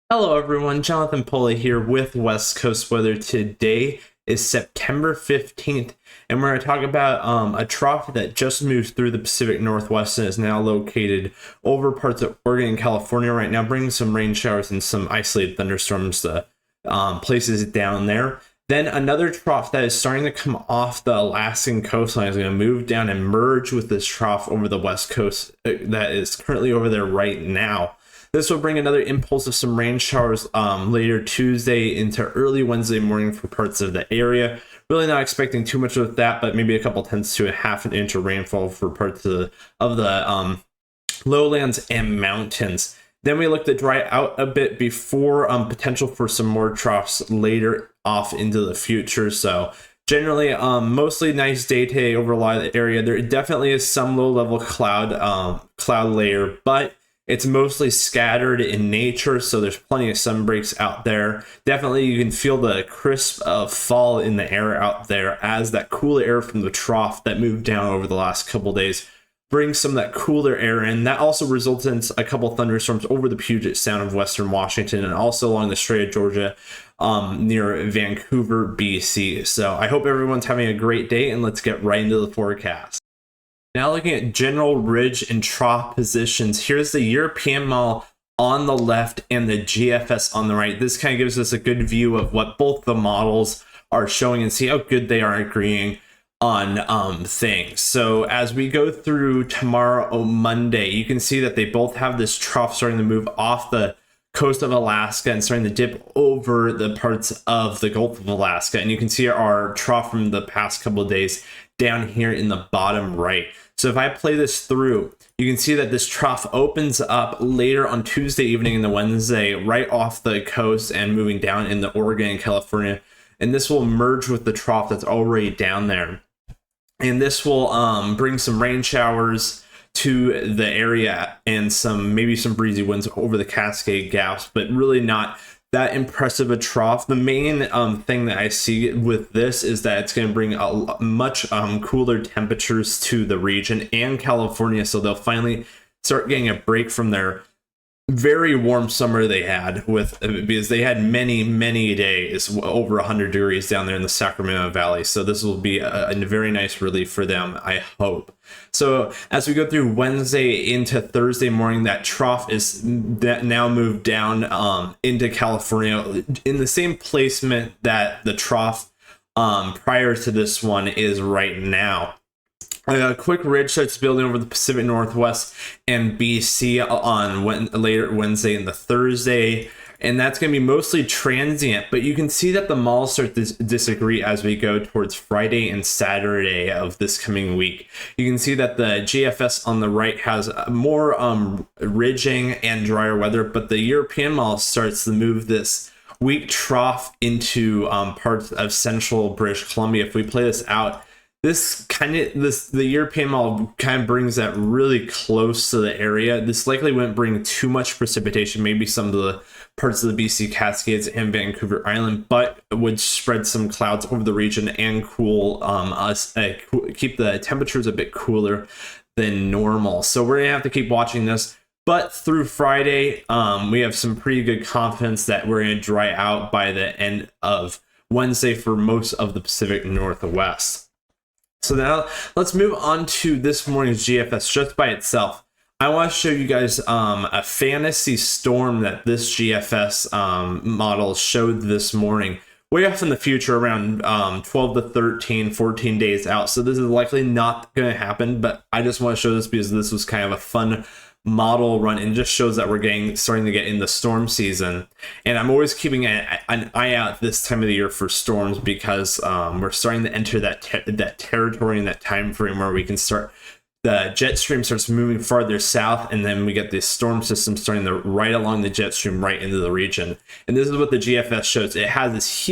Hello everyone, Jonathan Pulley here with West Coast Weather. Today is September 15th, and we're going to talk about a trough that just moved through the Pacific Northwest and is now located over parts of Oregon and California right now, bringing some rain showers and some isolated thunderstorms to places down there. Then another trough that is starting to come off the Alaskan coastline is going to move down and merge with this trough over the west coast that is currently over there right now. This will bring another impulse of some rain showers later Tuesday into early Wednesday morning for parts of the area. Really not expecting too much of that, but maybe a couple tenths to a half an inch of rainfall for parts of the lowlands and mountains. Then we look to dry out a bit before potential for some more troughs later off into the future. So generally, mostly nice day today over a lot of the area. There definitely is some low-level cloud layer, but it's mostly scattered in nature, so there's plenty of sun breaks out there. Definitely, you can feel the crisp of fall in the air out there as that cooler air from the trough that moved down over the last couple days brings some of that cooler air in. That also results in a couple thunderstorms over the Puget Sound of Western Washington and also along the Strait of Georgia near Vancouver, BC. So I hope everyone's having a great day, and let's get right into the forecast. Now looking at general ridge and trough positions, here's the European model on the left and the GFS on the right. This kind of gives us a good view of what both the models are showing and see how good they are agreeing on things. So as we go through tomorrow, Monday, you can see that they both have this trough starting to move off the coast of Alaska and starting to dip over the parts of the Gulf of Alaska. And you can see our trough from the past couple of days down here in the bottom right. So if I play this through, you can see that this trough opens up later on Tuesday evening and the Wednesday right off the coast and moving down in the Oregon and California. And this will merge with the trough that's already down there. And this will bring some rain showers to the area and maybe some breezy winds over the Cascade Gaps, but really not that impressive a trough. The main thing that I see with this is that it's going to bring a much cooler temperatures to the region and California, so they'll finally start getting a break from their very warm summer they had because they had many days over 100 degrees down there in the Sacramento Valley. So this will be a very nice relief for them, I hope. So as we go through Wednesday into Thursday morning, that trough is now moved down into California in the same placement that the trough prior to this one is right now. A quick ridge starts building over the Pacific Northwest and BC on later Wednesday and the Thursday, and that's going to be mostly transient, but you can see that the models start to disagree as we go towards Friday and Saturday of this coming week. You can see that the GFS on the right has more ridging and drier weather, but the European model starts to move this weak trough into parts of central British Columbia. If we play this out, the European model kind of brings that really close to the area. This likely wouldn't bring too much precipitation, maybe some of the parts of the BC Cascades and Vancouver Island, but would spread some clouds over the region and keep the temperatures a bit cooler than normal. So we're gonna have to keep watching this. But through Friday, we have some pretty good confidence that we're gonna dry out by the end of Wednesday for most of the Pacific Northwest. So now let's move on to this morning's GFS just by itself. I want to show you guys a fantasy storm that this GFS model showed this morning, way off in the future, around 12 to 13, 14 days out. So this is likely not going to happen, but I just want to show this because this was kind of a fun model run and just shows that we're starting to get in the storm season. And I'm always keeping an eye out this time of the year for storms because we're starting to enter that territory and that time frame where we can start. The jet stream starts moving farther south, and then we get the storm system starting to right along the jet stream right into the region. And this is what the GFS shows. It has this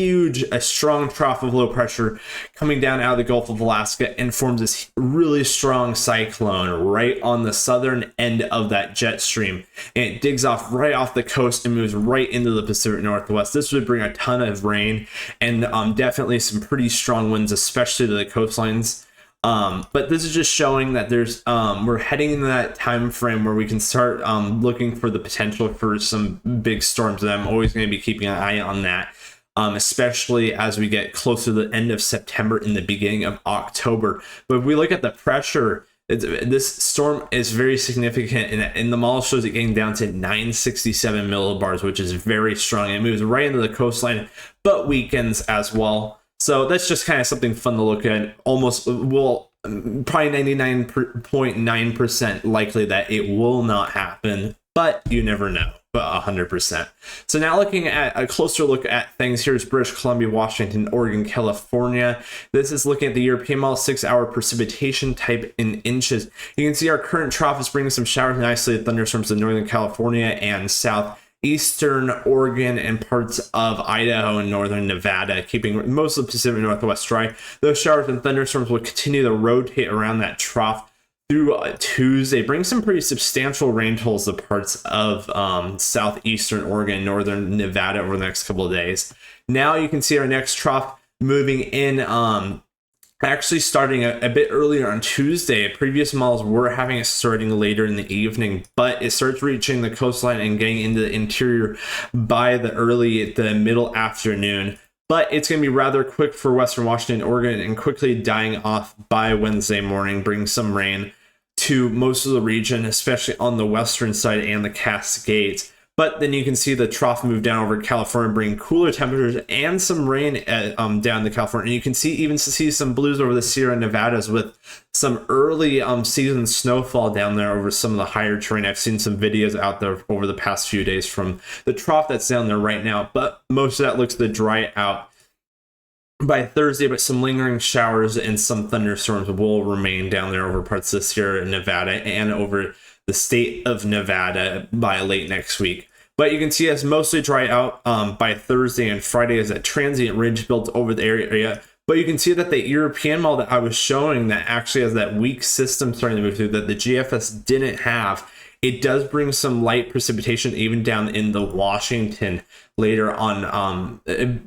a strong trough of low pressure coming down out of the Gulf of Alaska and forms this really strong cyclone right on the southern end of that jet stream. And it digs off right off the coast and moves right into the Pacific Northwest. This would bring a ton of rain and definitely some pretty strong winds, especially to the coastlines. But this is just showing that there's we're heading into that time frame where we can start looking for the potential for some big storms, and I'm always going to be keeping an eye on that, especially as we get closer to the end of September and the beginning of October. But if we look at the pressure, this storm is very significant, and the model shows it getting down to 967 millibars, which is very strong. It moves right into the coastline, but weakens as well. So that's just kind of something fun to look at. Almost, well, probably 99.9% likely that it will not happen, but you never know. But 100%. So now looking at a closer look at things, here's British Columbia, Washington, Oregon, California. This is looking at the European model 6-hour precipitation type in inches. You can see our current trough is bringing some showers and isolated thunderstorms to Northern California and southeastern Oregon and parts of Idaho and northern Nevada, keeping most of the Pacific Northwest dry. Those showers and thunderstorms will continue to rotate around that trough through Tuesday, bring some pretty substantial rain totals to parts of southeastern Oregon, northern Nevada over the next couple of days. Now you can see our next trough moving in, actually starting a bit earlier on Tuesday. Previous models were having it starting later in the evening, but it starts reaching the coastline and getting into the interior by the middle afternoon. But it's going to be rather quick for Western Washington, Oregon, and quickly dying off by Wednesday morning, bringing some rain to most of the region, especially on the western side and the Cascades. But then you can see the trough move down over California, bringing cooler temperatures and some rain down to California. And you can see some blues over the Sierra Nevadas with some early season snowfall down there over some of the higher terrain. I've seen some videos out there over the past few days from the trough that's down there right now, but most of that looks to dry out by Thursday, but some lingering showers and some thunderstorms will remain down there over parts of the Sierra Nevada and over the state of Nevada by late next week. But you can see us mostly dry out by Thursday and Friday as a transient ridge built over the area. But you can see that the European model that I was showing that actually has that weak system starting to move through that the GFS didn't have, it does bring some light precipitation even down in the Washington later on,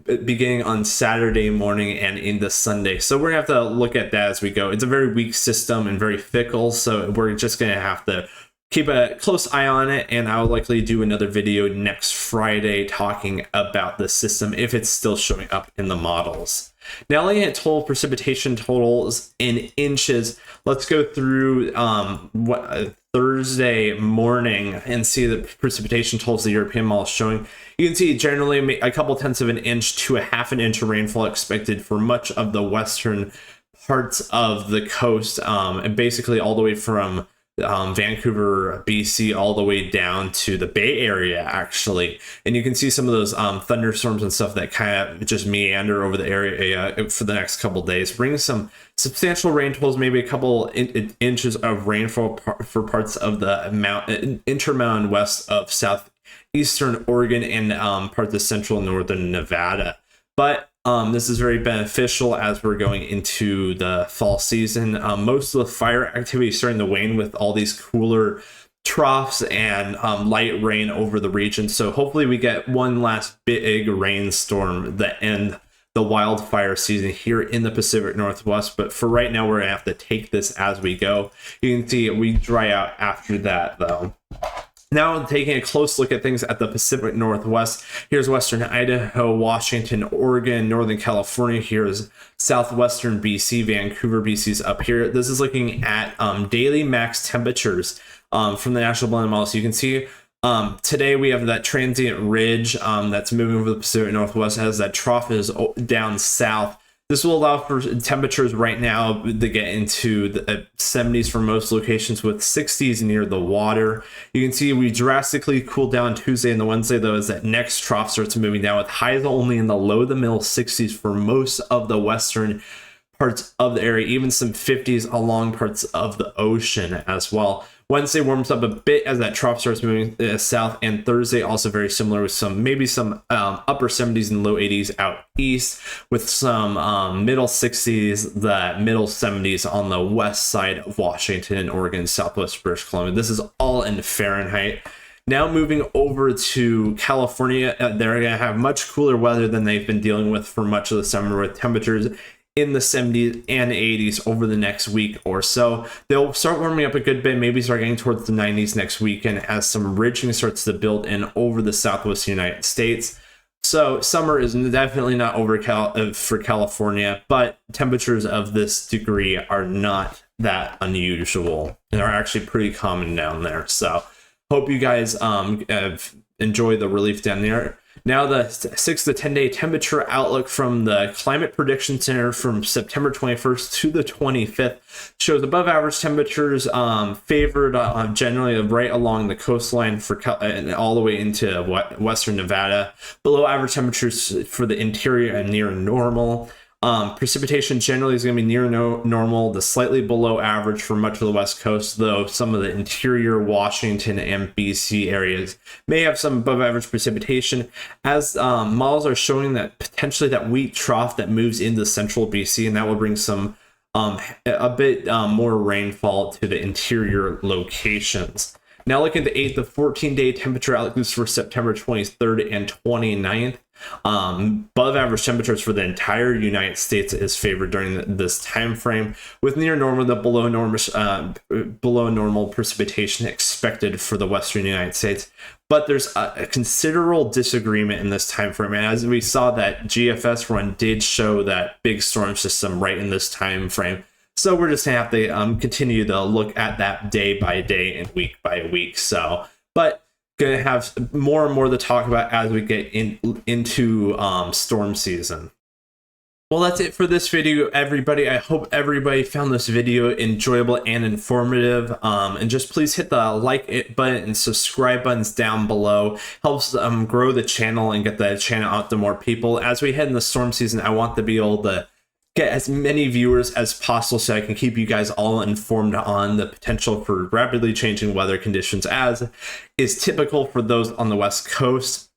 beginning on Saturday morning and into Sunday. So we're gonna have to look at that as we go. It's a very weak system and very fickle, so we're just gonna have to keep a close eye on it, and I'll likely do another video next Friday talking about the system if it's still showing up in the models. Now looking at total precipitation totals in inches, let's go through Thursday morning and see the precipitation totals the European model is showing. You can see generally a couple tenths of an inch to a half an inch of rainfall expected for much of the western parts of the coast, and basically all the way from Vancouver, BC, all the way down to the Bay Area, actually. And you can see some of those thunderstorms and stuff that kind of just meander over the area for the next couple of days, bringing some substantial rain totals, maybe a couple inches of rainfall for parts of the Intermountain west of southeastern Oregon and parts of central and northern Nevada. But this is very beneficial as we're going into the fall season. Most of the fire activity is starting to wane with all these cooler troughs and light rain over the region. So hopefully we get one last big rainstorm that end the wildfire season here in the Pacific Northwest. But for right now, we're gonna have to take this as we go. You can see we dry out after that though. Now taking a close look at things at the Pacific Northwest, here's western Idaho, Washington, Oregon, northern California. Here's southwestern BC, Vancouver, BC's up here. This is looking at daily max temperatures from the National Blended Model. So you can see today we have that transient ridge that's moving over the Pacific Northwest as that trough is down south. This will allow for temperatures right now to get into the 70s for most locations with 60s near the water. You can see we drastically cool down Tuesday and the Wednesday though as that next trough starts moving down with highs only in the low to middle 60s for most of the western parts of the area, even some 50s along parts of the ocean as well. Wednesday warms up a bit as that trough starts moving south, and Thursday also very similar with maybe some upper 70s and low 80s out east with some middle 60s, the middle 70s on the west side of Washington and Oregon, southwest British Columbia. This is all in Fahrenheit. Now moving over to California, they're going to have much cooler weather than they've been dealing with for much of the summer with temperatures in the 70s and 80s over the next week or so. They'll start warming up a good bit, maybe start getting towards the 90s next weekend as some ridging starts to build in over the southwest United States. So summer is definitely not over for California, but temperatures of this degree are not that unusual and are actually pretty common down there. So hope you guys have enjoyed the relief down there. Now the 6 to 10 day temperature outlook from the Climate Prediction Center from September 21st to the 25th shows above average temperatures favored generally right along the coastline and all the way into western Nevada. Below average temperatures for the interior and near normal. Precipitation generally is going to be near normal to slightly below average for much of the west coast, though some of the interior Washington and BC areas may have some above average precipitation, as models are showing that potentially that weak trough that moves into central BC, and that will bring some a bit more rainfall to the interior locations. Now looking at the 8 to 14 day temperature outlooks for September 23rd and 29th. Above average temperatures for the entire United States is favored during this time frame, with near normal to below normal precipitation expected for the western United States. But there's a considerable disagreement in this time frame, and as we saw, that GFS run did show that big storm system right in this time frame. So we're just gonna have to continue to look at that day by day and week by week. But gonna have more and more to talk about as we get into storm season. Well, that's it for this video, everybody. I hope everybody found this video enjoyable and informative. And just please hit the like button and subscribe buttons down below. Helps grow the channel and get the channel out to more people. As we head in the storm season, I want to be able to get as many viewers as possible so I can keep you guys all informed on the potential for rapidly changing weather conditions, as is typical for those on the West Coast.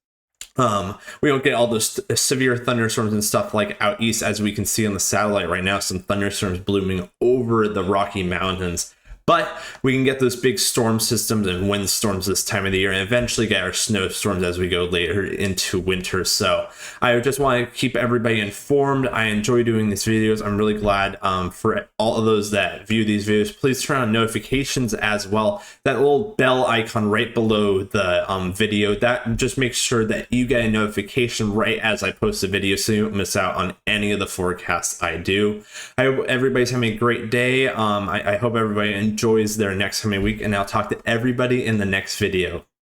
We don't get all those severe thunderstorms and stuff like out east, as we can see on the satellite right now, some thunderstorms blooming over the Rocky Mountains. But we can get those big storm systems and windstorms this time of the year, and eventually get our snowstorms as we go later into winter. So I just want to keep everybody informed. I enjoy doing these videos. I'm really glad for all of those that view these videos. Please turn on notifications as well. That little bell icon right below the video, that just makes sure that you get a notification right as I post a video, so you don't miss out on any of the forecasts I do. I hope everybody's having a great day. I hope everybody enjoys their next coming week, and I'll talk to everybody in the next video.